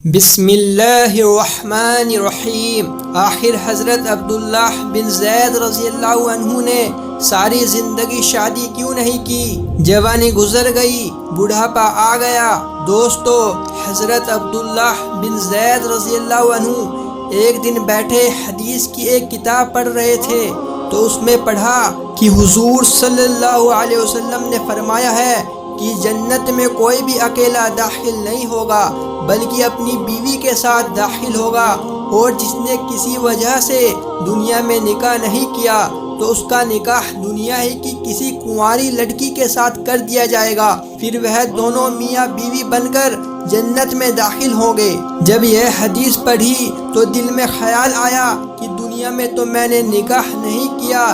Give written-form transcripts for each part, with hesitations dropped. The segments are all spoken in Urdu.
بسم اللہ الرحمن الرحیم۔ آخر حضرت عبداللہ بن زید رضی اللہ عنہ نے ساری زندگی شادی کیوں نہیں کی؟ جوانی گزر گئی، بڑھاپا آ گیا۔ دوستو، حضرت عبداللہ بن زید رضی اللہ عنہ ایک دن بیٹھے حدیث کی ایک کتاب پڑھ رہے تھے تو اس میں پڑھا کہ حضور صلی اللہ علیہ وسلم نے فرمایا ہے کہ جنت میں کوئی بھی اکیلا داخل نہیں ہوگا بلکہ اپنی بیوی کے ساتھ داخل ہوگا، اور جس نے کسی وجہ سے دنیا میں نکاح نہیں کیا تو اس کا نکاح دنیا ہی کی کسی کنواری لڑکی کے ساتھ کر دیا جائے گا، پھر وہ دونوں میاں بیوی بن کر جنت میں داخل ہوں گے۔ جب یہ حدیث پڑھی تو دل میں خیال آیا کہ دنیا میں تو میں نے نکاح نہیں کیا،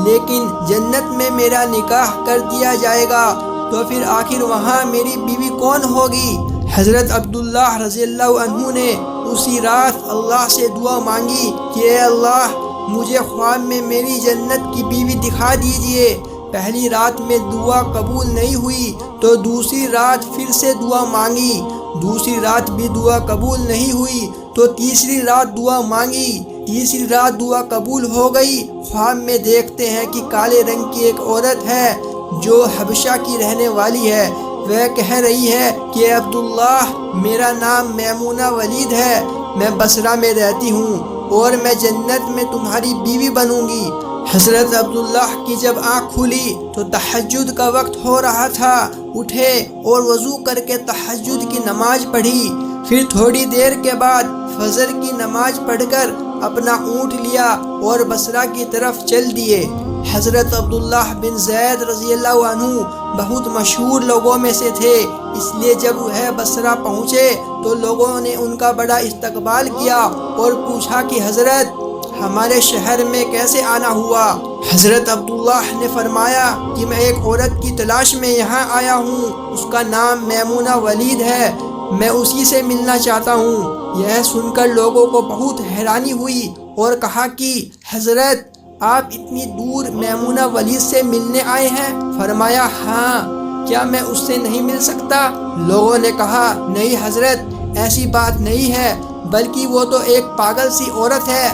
لیکن جنت میں میرا نکاح کر دیا جائے گا، تو پھر آخر وہاں میری بیوی کون ہوگی؟ حضرت عبداللہ رضی اللہ عنہ نے اسی رات اللہ سے دعا مانگی کہ اے اللہ، مجھے خواب میں میری جنت کی بیوی دکھا دیجئے۔ پہلی رات میں دعا قبول نہیں ہوئی تو دوسری رات پھر سے دعا مانگی، دوسری رات بھی دعا قبول نہیں ہوئی تو تیسری رات دعا مانگی، تیسری رات دعا قبول ہو گئی۔ خواب میں دیکھتے ہیں کہ کالے رنگ کی ایک عورت ہے جو حبشہ کی رہنے والی ہے، وہ کہہ رہی ہے کہ عبداللہ، میرا نام میمونہ ولید ہے، میں بصرہ میں رہتی ہوں اور میں جنت میں تمہاری بیوی بنوں گی۔ حضرت عبداللہ کی جب آنکھ کھلی تو تہجد کا وقت ہو رہا تھا، اٹھے اور وضو کر کے تہجد کی نماز پڑھی، پھر تھوڑی دیر کے بعد فجر کی نماز پڑھ کر اپنا اونٹ لیا اور بصرہ کی طرف چل دیے۔ حضرت عبداللہ بن زید رضی اللہ عنہ بہت مشہور لوگوں میں سے تھے، اس لیے جب وہ بصرہ پہنچے تو لوگوں نے ان کا بڑا استقبال کیا اور پوچھا کہ حضرت، ہمارے شہر میں کیسے آنا ہوا؟ حضرت عبداللہ نے فرمایا کہ میں ایک عورت کی تلاش میں یہاں آیا ہوں، اس کا نام میمونہ ولید ہے، میں اسی سے ملنا چاہتا ہوں۔ یہ سن کر لوگوں کو بہت حیرانی ہوئی اور کہا کہ حضرت، آپ اتنی دور میمونہ ولید سے ملنے آئے ہیں؟ فرمایا ہاں، کیا میں اس سے نہیں مل سکتا؟ لوگوں نے کہا نہیں حضرت، ایسی بات نہیں ہے، بلکہ وہ تو ایک پاگل سی عورت ہے،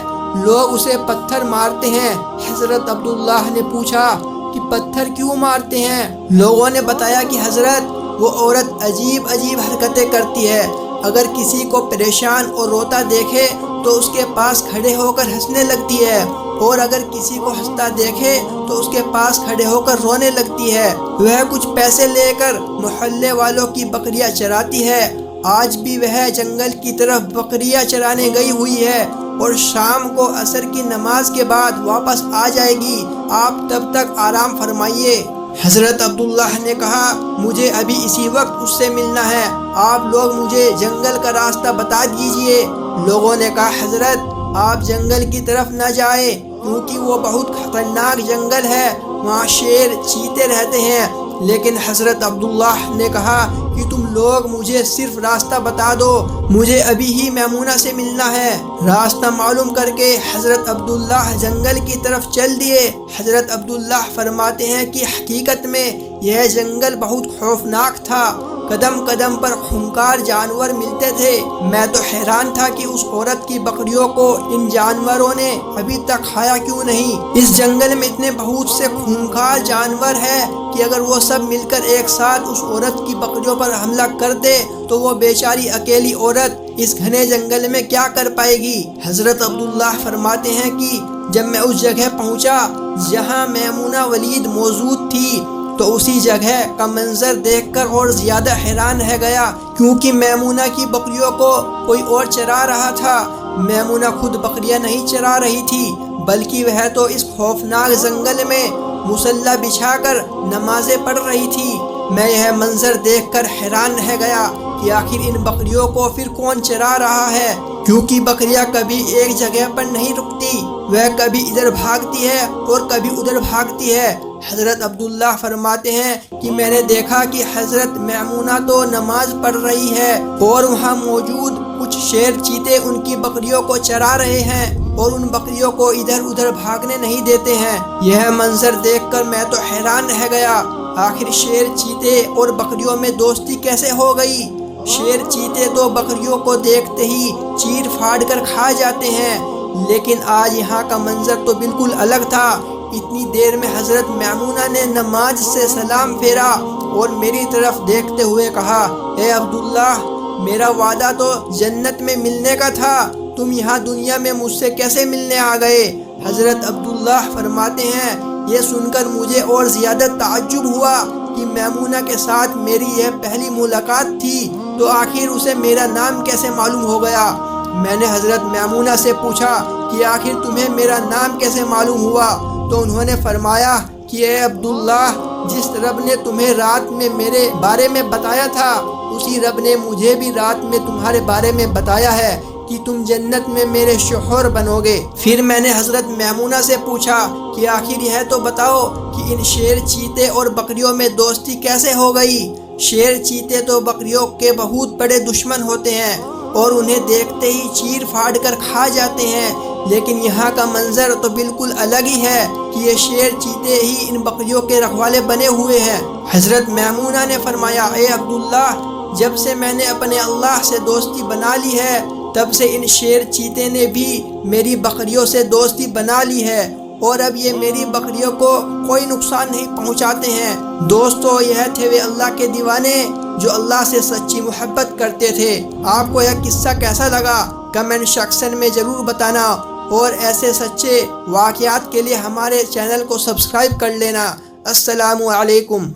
لوگ اسے پتھر مارتے ہیں۔ حضرت عبداللہ نے پوچھا کہ پتھر کیوں مارتے ہیں؟ لوگوں نے بتایا کہ حضرت، وہ عورت عجیب عجیب حرکتیں کرتی ہے، اگر کسی کو پریشان اور روتا دیکھے تو اس کے پاس کھڑے ہو کر ہنسنے لگتی ہے، اور اگر کسی کو ہنستا دیکھے تو اس کے پاس کھڑے ہو کر رونے لگتی ہے۔ وہ کچھ پیسے لے کر محلے والوں کی بکریاں چراتی ہے، آج بھی وہ جنگل کی طرف بکریاں چرانے گئی ہوئی ہے اور شام کو عصر کی نماز کے بعد واپس آ جائے گی، آپ تب تک آرام فرمائیے۔ حضرت عبداللہ نے کہا مجھے ابھی اسی وقت اس سے ملنا ہے، آپ لوگ مجھے جنگل کا راستہ بتا دیجئے۔ لوگوں نے کہا حضرت، آپ جنگل کی طرف نہ جائیں کیونکہ وہ بہت خطرناک جنگل ہے، وہاں شیر چیتے رہتے ہیں۔ لیکن حضرت عبداللہ نے کہا کہ تم لوگ مجھے صرف راستہ بتا دو، مجھے ابھی ہی میمونہ سے ملنا ہے۔ راستہ معلوم کر کے حضرت عبداللہ جنگل کی طرف چل دیے۔ حضرت عبداللہ فرماتے ہیں کہ حقیقت میں یہ جنگل بہت خوفناک تھا، قدم قدم پر خونخوار جانور ملتے تھے، میں تو حیران تھا کہ اس عورت کی بکریوں کو ان جانوروں نے ابھی تک کھایا کیوں نہیں۔ اس جنگل میں اتنے بہت سے خونخوار جانور ہیں کہ اگر وہ سب مل کر ایک ساتھ اس عورت کی بکریوں پر حملہ کر دے تو وہ بیچاری اکیلی عورت اس گھنے جنگل میں کیا کر پائے گی؟ حضرت عبداللہ فرماتے ہیں کہ جب میں اس جگہ پہنچا جہاں میمونہ ولید موجود تھی تو اسی جگہ کا منظر دیکھ کر اور زیادہ حیران رہ گیا، کیونکہ میمونہ کی بکریوں کو کوئی اور چرا رہا تھا۔ میمونہ خود بکریاں نہیں چرا رہی تھی بلکہ وہ تو اس خوفناک جنگل میں مصلی بچھا کر نمازیں پڑھ رہی تھی۔ میں یہ منظر دیکھ کر حیران رہ گیا کہ آخر ان بکریوں کو پھر کون چرا رہا ہے، کیونکہ بکریاں کبھی ایک جگہ پر نہیں رکتی، وہ کبھی ادھر بھاگتی ہے اور کبھی ادھر بھاگتی ہے۔ حضرت عبداللہ فرماتے ہیں کہ میں نے دیکھا کہ حضرت میمونہ تو نماز پڑھ رہی ہے اور وہاں موجود کچھ شیر چیتے ان کی بکریوں کو چرا رہے ہیں اور ان بکریوں کو ادھر ادھر بھاگنے نہیں دیتے ہیں۔ یہ منظر دیکھ کر میں تو حیران رہ گیا، آخر شیر چیتے اور بکریوں میں دوستی کیسے ہو گئی؟ شیر چیتے تو بکریوں کو دیکھتے ہی چیر پھاڑ کر کھا جاتے ہیں، لیکن آج یہاں کا منظر تو بالکل الگ تھا۔ اتنی دیر میں حضرت میمونہ نے نماز سے سلام پھیرا اور میری طرف دیکھتے ہوئے کہا، اے عبداللہ، میرا وعدہ تو جنت میں ملنے کا تھا، تم یہاں دنیا میں مجھ سے کیسے ملنے آ گئے؟ حضرت عبداللہ فرماتے ہیں، یہ سن کر مجھے اور زیادہ تعجب ہوا کہ میمونہ کے ساتھ میری یہ پہلی ملاقات تھی، تو آخر اسے میرا نام کیسے معلوم ہو گیا؟ میں نے حضرت میمونہ سے پوچھا کہ آخر تمہیں میرا نام کیسے معلوم ہوا؟ تو انہوں نے فرمایا کہ اے عبداللہ، جس رب نے تمہیں رات میں میرے بارے میں بتایا تھا، اسی رب نے مجھے بھی رات میں تمہارے بارے میں بتایا ہے کہ تم جنت میں میرے شوہر بنو گے۔ پھر میں نے حضرت میمونہ سے پوچھا کہ آخر یہ تو بتاؤ کہ ان شیر چیتے اور بکریوں میں دوستی کیسے ہو گئی؟ شیر چیتے تو بکریوں کے بہت بڑے دشمن ہوتے ہیں اور انہیں دیکھتے ہی چیر پھاڑ کر کھا جاتے ہیں، لیکن یہاں کا منظر تو بالکل الگ ہی ہے کہ یہ شیر چیتے ہی ان بکریوں کے رکھوالے بنے ہوئے ہیں۔ حضرت میمونہ نے فرمایا، اے عبداللہ، جب سے میں نے اپنے اللہ سے دوستی بنا لی ہے، تب سے ان شیر چیتے نے بھی میری بکریوں سے دوستی بنا لی ہے، اور اب یہ میری بکریوں کو کوئی نقصان نہیں پہنچاتے ہیں۔ دوستو، یہ تھے وہ اللہ کے دیوانے جو اللہ سے سچی محبت کرتے تھے۔ آپ کو یہ قصہ کیسا لگا؟ کمنٹ سیکشن میں ضرور بتانا، اور ایسے سچے واقعات کے لیے ہمارے چینل کو سبسکرائب کر لینا۔ السلام علیکم۔